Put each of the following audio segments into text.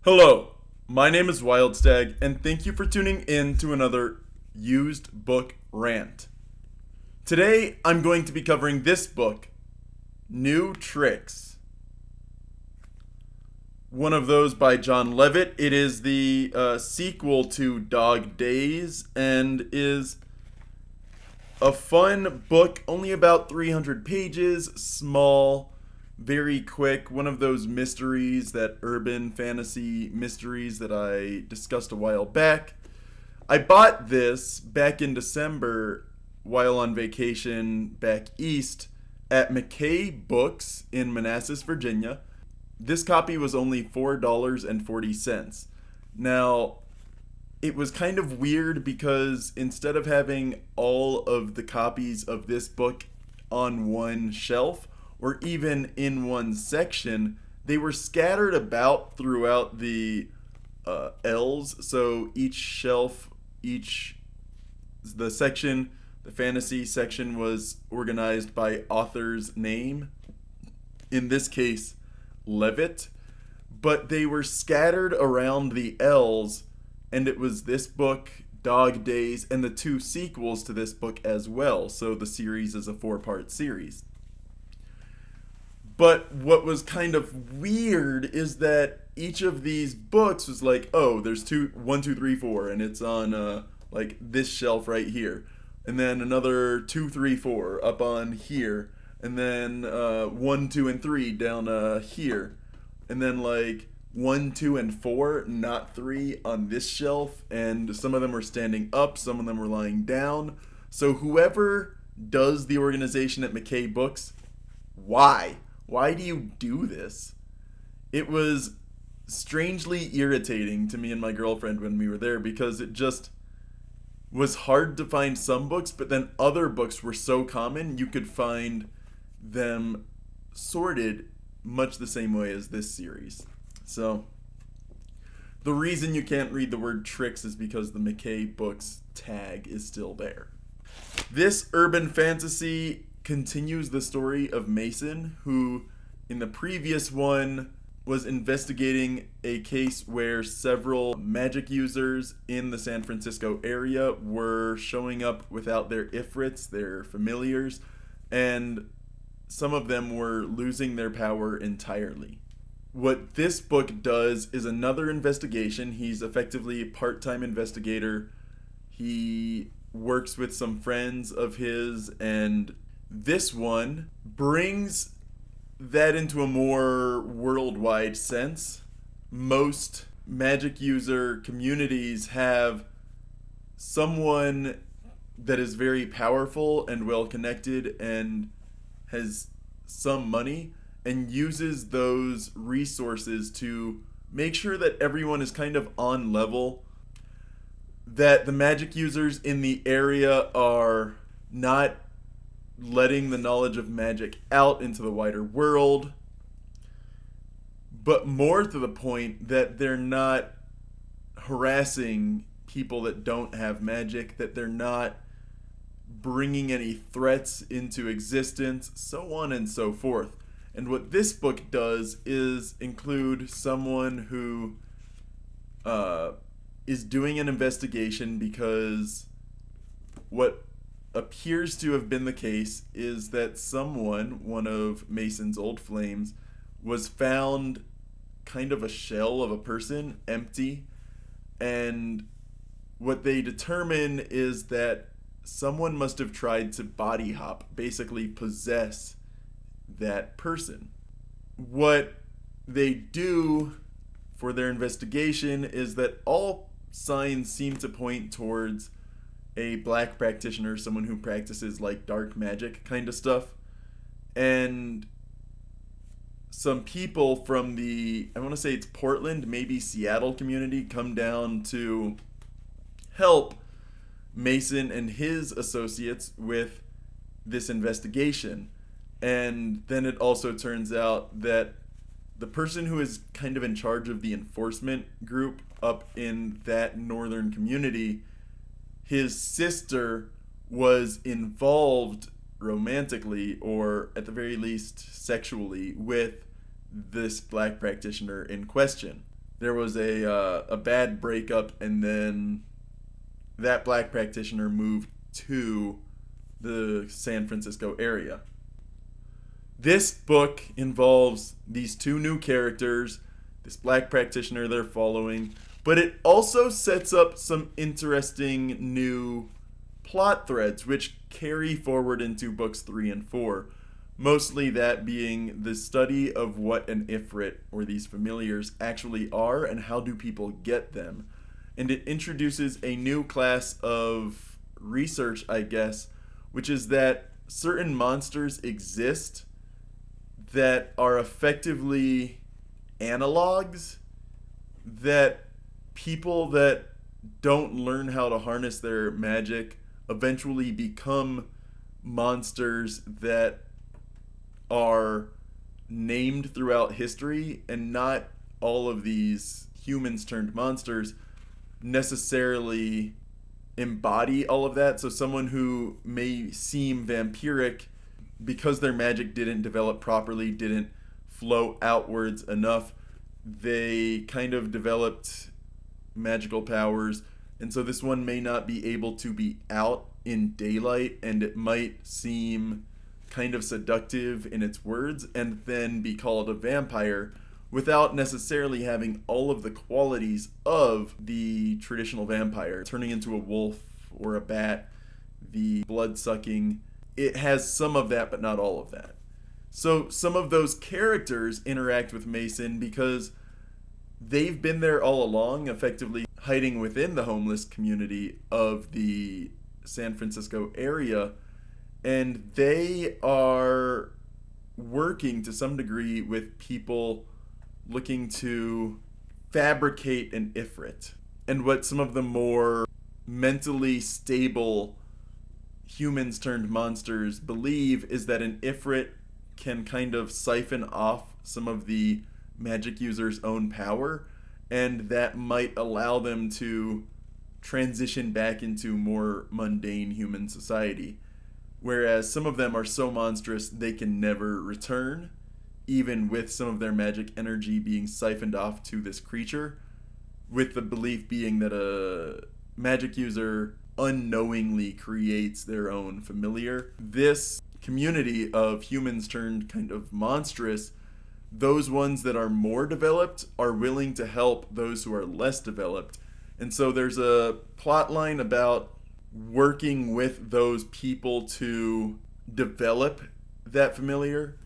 Hello, my name is Wildstag, and thank you for tuning in to another used book rant. Today, I'm going to be covering this book, New Tricks. One of those by John Levitt. It is the sequel to Dog Days and is a fun book, only about 300 pages, small, very quick, one of those mysteries, that urban fantasy mysteries that I discussed a while back. I bought this back in December while on vacation back east at McKay Books in Manassas, Virginia. This copy was only $4.40. Now, it was kind of weird because instead of having all of the copies of this book on one shelf or even in one section, they were scattered about throughout the L's. So each shelf, the section, the fantasy section was organized by author's name. In this case, Levitt. But they were scattered around the L's, and it was this book, Dog Days, and the two sequels to this book as well. So the series is a 4-part series. But what was kind of weird is that each of these books was like, oh, there's one, two, three, four, and it's on like this shelf right here, and then another 2, 3, 4 up on here, and then 1, 2, and 3 down here, and then like 1, 2, and 4, not 3, on this shelf, and some of them were standing up, some of them were lying down. So whoever does the organization at McKay Books, why? Why do you do this? It was strangely irritating to me and my girlfriend when we were there because it just was hard to find some books, but then other books were so common you could find them sorted much the same way as this series. So, the reason you can't read the word tricks is because the McKay Books tag is still there. This urban fantasy continues the story of Mason, who in the previous one was investigating a case where several magic users in the San Francisco area were showing up without their ifrits, their familiars, and some of them were losing their power entirely. What this book does is another investigation. He's effectively a part-time investigator. He works with some friends of his, and this one brings that into a more worldwide sense. Most magic user communities have someone that is very powerful and well connected and has some money and uses those resources to make sure that everyone is kind of on level, that the magic users in the area are not letting the knowledge of magic out into the wider world, but more to the point that they're not harassing people that don't have magic, that they're not bringing any threats into existence, so on and so forth. And what this book does is include someone who is doing an investigation because what appears to have been the case is that someone, one of Mason's old flames, was found kind of a shell of a person, empty, and what they determine is that someone must have tried to body hop, basically possess that person. What they do for their investigation is that all signs seem to point towards a black practitioner, someone who practices like dark magic kind of stuff. And some people from the, I want to say it's Portland, maybe Seattle community, come down to help Mason and his associates with this investigation. And then it also turns out that the person who is kind of in charge of the enforcement group up in that northern community, his sister was involved romantically, or at the very least sexually, with this black practitioner in question. there was a bad breakup, and then that black practitioner moved to the San Francisco area. This book involves these two new characters, this black practitioner they're following, but it also sets up some interesting new plot threads which carry forward into books 3 and 4. Mostly that being the study of what an Ifrit, or these familiars, actually are and how do people get them. And it introduces a new class of research, I guess, which is that certain monsters exist that are effectively analogs that people that don't learn how to harness their magic eventually become monsters that are named throughout history, and not all of these humans turned monsters necessarily embody all of that. So someone who may seem vampiric because their magic didn't develop properly, didn't flow outwards enough, they kind of developed magical powers, and so this one may not be able to be out in daylight, and it might seem kind of seductive in its words and then be called a vampire without necessarily having all of the qualities of the traditional vampire. Turning into a wolf or a bat, the blood sucking, it has some of that but not all of that. So some of those characters interact with Mason because they've been there all along, effectively hiding within the homeless community of the San Francisco area, and they are working to some degree with people looking to fabricate an Ifrit. And what some of the more mentally stable humans turned monsters believe is that an Ifrit can kind of siphon off some of the magic user's own power, and that might allow them to transition back into more mundane human society. Whereas some of them are so monstrous they can never return, even with some of their magic energy being siphoned off to this creature, with the belief being that a magic user unknowingly creates their own familiar. This community of humans turned kind of monstrous, those ones that are more developed are willing to help those who are less developed. And so there's a plot line about working with those people to develop that familiar,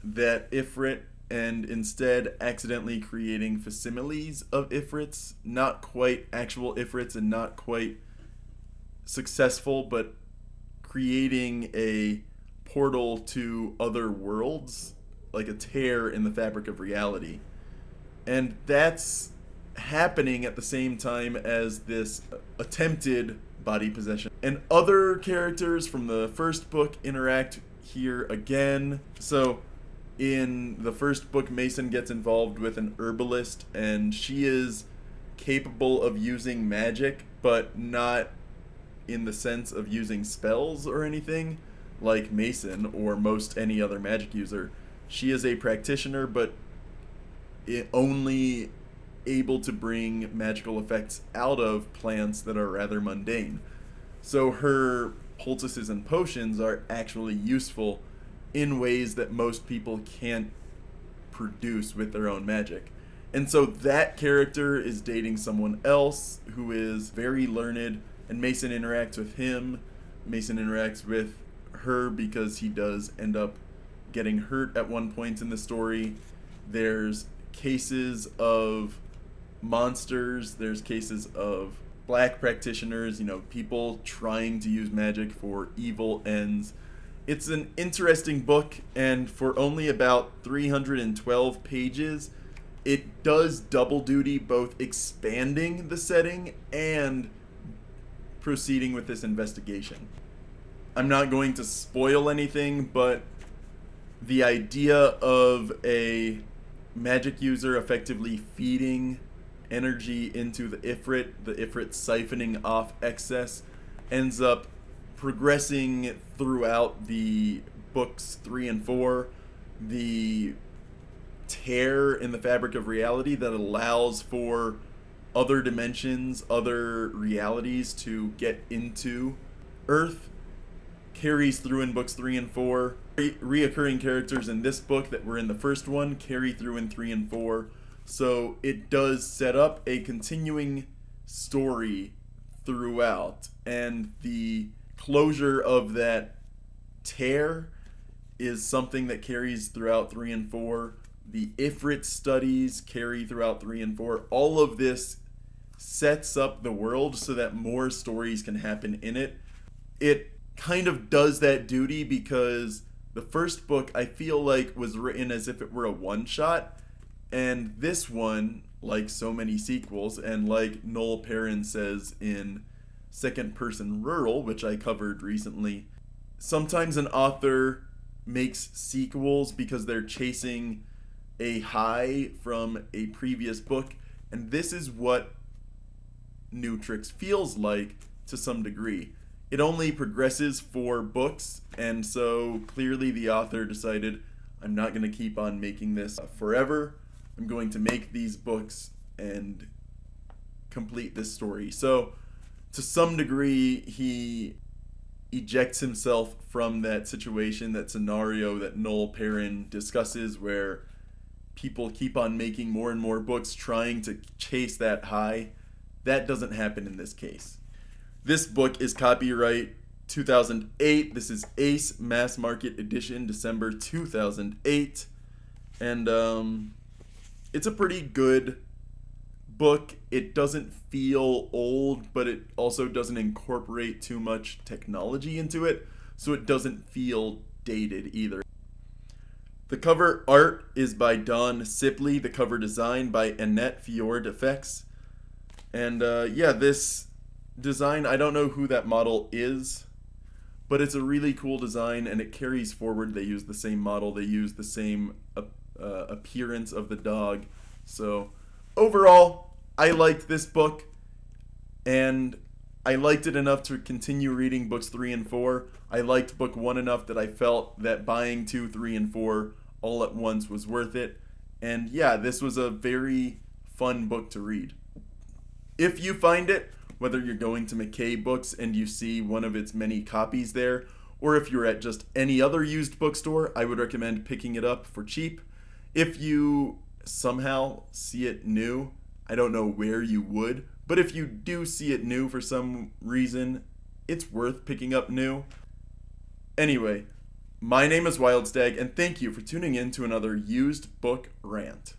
that Ifrit, and instead accidentally creating facsimiles of Ifrits, not quite actual Ifrits and not quite successful, but creating a portal to other worlds, like a tear in the fabric of reality. And that's happening at the same time as this attempted body possession. And other characters from the first book interact here again. So in the first book, Mason gets involved with an herbalist, and she is capable of using magic, but not in the sense of using spells or anything like Mason or most any other magic user. She is a practitioner, but only able to bring magical effects out of plants that are rather mundane. So her poultices and potions are actually useful in ways that most people can't produce with their own magic. And so that character is dating someone else who is very learned, and Mason interacts with him. Mason interacts with her because he does end up getting hurt at one point in the story. There's cases of monsters, there's cases of black practitioners, people trying to use magic for evil ends. It's an interesting book, and for only about 312 pages, it does double duty, both expanding the setting and proceeding with this investigation. I'm not going to spoil anything, but the idea of a magic user effectively feeding energy into the Ifrit siphoning off excess, ends up progressing throughout the books 3 and 4. The tear in the fabric of reality that allows for other dimensions, other realities to get into Earth, carries through in books 3 and 4. Reoccurring characters in this book that were in the first one carry through in 3 and 4. So it does set up a continuing story throughout. And the closure of that tear is something that carries throughout 3 and 4. The Ifrit studies carry throughout 3 and 4. All of this sets up the world so that more stories can happen in it. It kind of does that duty because the first book I feel like was written as if it were a one-shot, and this one, like so many sequels, and like Noel Perrin says in Second Person Rural, which I covered recently, sometimes an author makes sequels because they're chasing a high from a previous book, and this is what New Tricks feels like to some degree. It only progresses 4 books, and so clearly the author decided, I'm not going to keep on making this forever. I'm going to make these books and complete this story. So to some degree, he ejects himself from that situation, that scenario that Noel Perrin discusses, where people keep on making more and more books trying to chase that high. That doesn't happen in this case. This book is copyright 2008. This is Ace Mass Market Edition, December 2008. And it's a pretty good book. It doesn't feel old, but it also doesn't incorporate too much technology into it, so it doesn't feel dated either. The cover art is by Don Sipley, the cover design by Annette Fjord Effects. And yeah, this design, I don't know who that model is, but it's a really cool design and it carries forward. They use the same model, they use the same appearance of the dog. So overall, I liked this book, and I liked it enough to continue reading books 3 and 4. I liked book 1 enough that I felt that buying 2, 3, and 4 all at once was worth it. And yeah, this was a very fun book to read. If you find it, whether you're going to McKay Books and you see one of its many copies there, or if you're at just any other used bookstore, I would recommend picking it up for cheap. If you somehow see it new, I don't know where you would, but if you do see it new for some reason, it's worth picking up new. Anyway, my name is Wildstag, and thank you for tuning in to another used book rant.